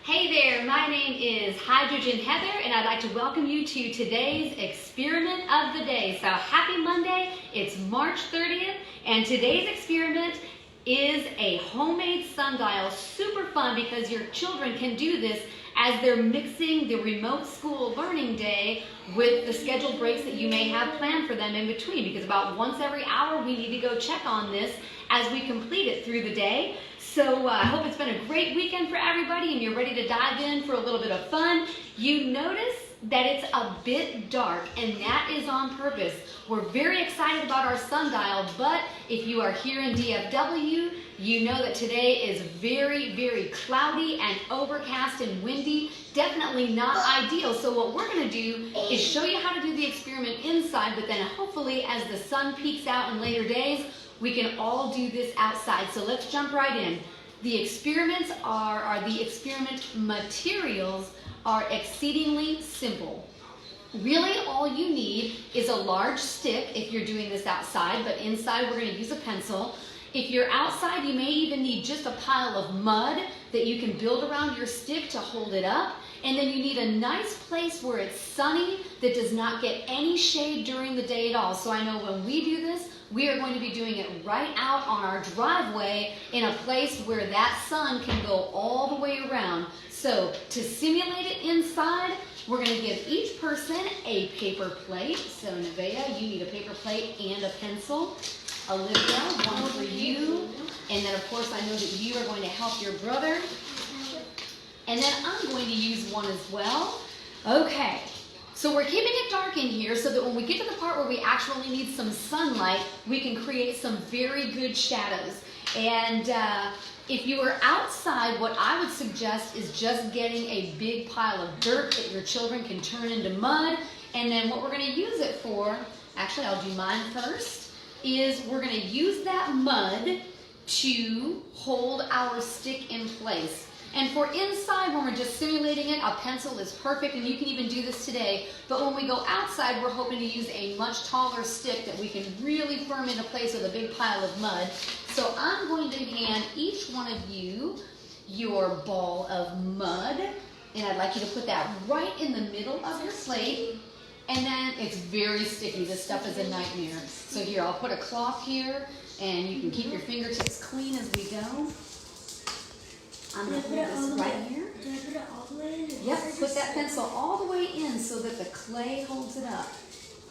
Hey there, my name is Hydrogen Heather and I'd like to welcome you to today's experiment of the day. So happy Monday, it's March 30th and today's experiment is a homemade sundial. Super fun because your children can do this as they're mixing the remote school learning day with the scheduled breaks that you may have planned for them in between, because about once every hour we need to go check on this as we complete it through the day. So I hope it's been a great weekend for everybody and you're ready to dive in for a little bit of fun. You notice that it's a bit dark, and that is on purpose. We're very excited about our sundial, but if you are here in DFW, you know that today is very, very cloudy and overcast and windy. Definitely not ideal. So what we're going to do is show you how to do the experiment inside, but then hopefully as the sun peeks out in later days, we can all do this outside. So let's jump right in. The experiments the experiment materials are exceedingly simple. Really all you need is a large stick if you're doing this outside, but inside we're going to use a pencil. If you're outside, you may even need just a pile of mud that you can build around your stick to hold it up. And then you need a nice place where it's sunny that does not get any shade during the day at all. So I know when we do this, we are going to be doing it right out on our driveway in a place where that sun can go all the way around. So to simulate it inside, we're going to give each person a paper plate. So Nevaeh, you need a paper plate and a pencil. Olivia, one for you. And then of course I know that you are going to help your brother. And then I'm going to use one as well. Okay, so we're keeping it dark in here so that when we get to the part where we actually need some sunlight, we can create some very good shadows. And if you are outside, what I would suggest is just getting a big pile of dirt that your children can turn into mud. And then what we're going to use it for, actually I'll do mine first, is we're going to use that mud to hold our stick in place. And for inside, when we're just simulating it, a pencil is perfect, and you can even do this today. But when we go outside, we're hoping to use a much taller stick that we can really firm into place with a big pile of mud. So I'm going to hand each one of you your ball of mud, and I'd like you to put that right in the middle of your plate. And then it's very sticky. This stuff is a nightmare. So here, I'll put a cloth here, and you can keep your fingertips clean as we go. I'm going to put this right here. Do I put it all the way in? Yep, put that pencil all the way in so that the clay holds it up.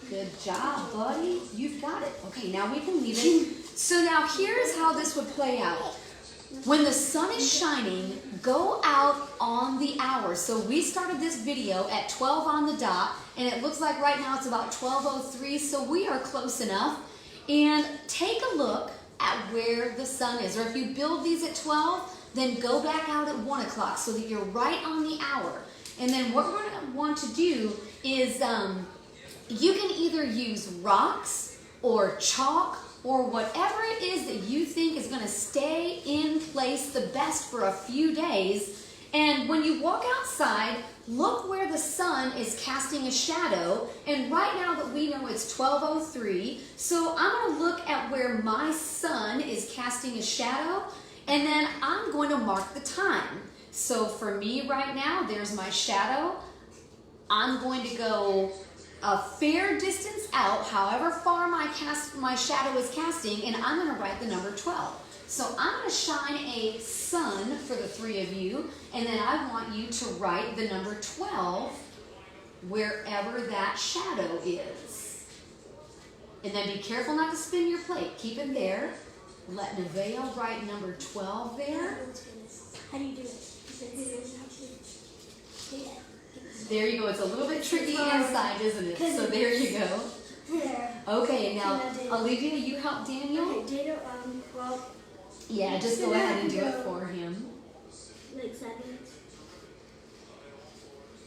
Good job, buddy. You've got it. Okay, now we can leave it. So now here's how this would play out. When the sun is shining, go out on the hour. So we started this video at 12 on the dot, and it looks like right now it's about 12:03, so we are close enough. And take a look at where the sun is. Or if you build these at 12, then go back out at 1 o'clock so that you're right on the hour. And then what we're going to want to do is you can either use rocks or chalk or whatever it is that you think is going to stay in place the best for a few days. And when you walk outside, look where the sun is casting a shadow. And right now that we know it's 12:03, so I'm going to look at where my sun is casting a shadow, and then I'm going to mark the time. So for me right now, there's my shadow. I'm going to go a fair distance out, however far my shadow is casting, and I'm going to write the number 12. So I'm going to shine a sun for the three of you, and then I want you to write the number 12 wherever that shadow is. And then be careful not to spin your plate. Keep it there. Let Nevaeh write number 12 there. How do you do it? There you go. It's a little bit tricky inside, isn't it? So there you go. There. Okay, now Olivia, you help Daniel? Okay, Daniel, well... Yeah, just go ahead and do it for him. Like 7.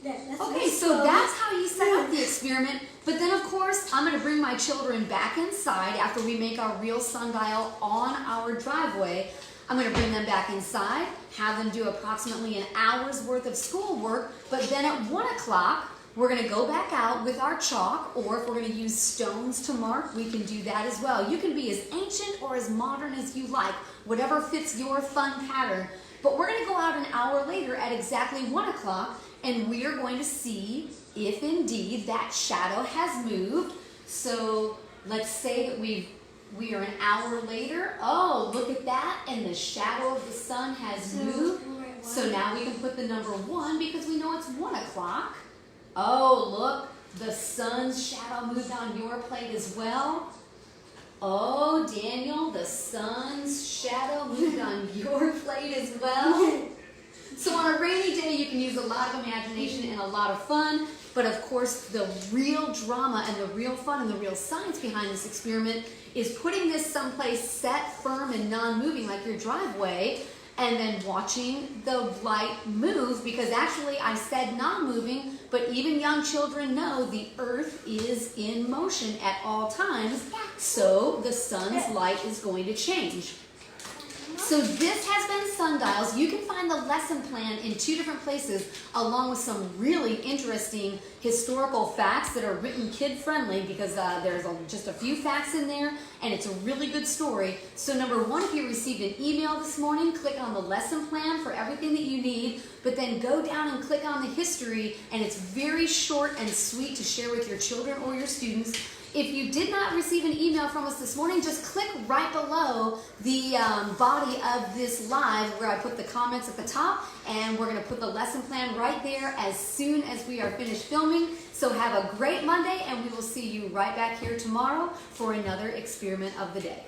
That's okay, so that's how you set up the experiment. But then, of course, I'm going to bring my children back inside after we make our real sundial on our driveway. I'm going to bring them back inside, have them do approximately an hour's worth of schoolwork, but then at 1 o'clock, we're going to go back out with our chalk, or if we're going to use stones to mark, we can do that as well. You can be as ancient or as modern as you like, whatever fits your fun pattern. But we're going to go out an hour later at exactly 1 o'clock, and we are going to see if indeed that shadow has moved. So let's say that we are an hour later. Oh, look at that, and the shadow of the sun has moved. So now we can put the number 1 because we know it's 1 o'clock. Oh, look, the sun's shadow moved on your plate as well. Oh, Daniel, the sun's shadow moved on your plate as well. So on a rainy day, you can use a lot of imagination and a lot of fun. But of course, the real drama and the real fun and the real science behind this experiment is putting this someplace set, firm, and non-moving like your driveway, and then watching the light move, because actually I said non-moving, but even young children know the earth is in motion at all times, so the sun's light is going to change. So this has been Sundials. You can find the lesson plan in 2 different places, along with some really interesting historical facts that are written kid-friendly, because there's just a few facts in there, and it's a really good story. So number 1, if you received an email this morning, click on the lesson plan for everything that you need, but then go down and click on the history, and it's very short and sweet to share with your children or your students. If you did not receive an email from us this morning, just click right below the body of this live where I put the comments at the top, and we're going to put the lesson plan right there as soon as we are finished filming. So have a great Monday, and we will see you right back here tomorrow for another experiment of the day.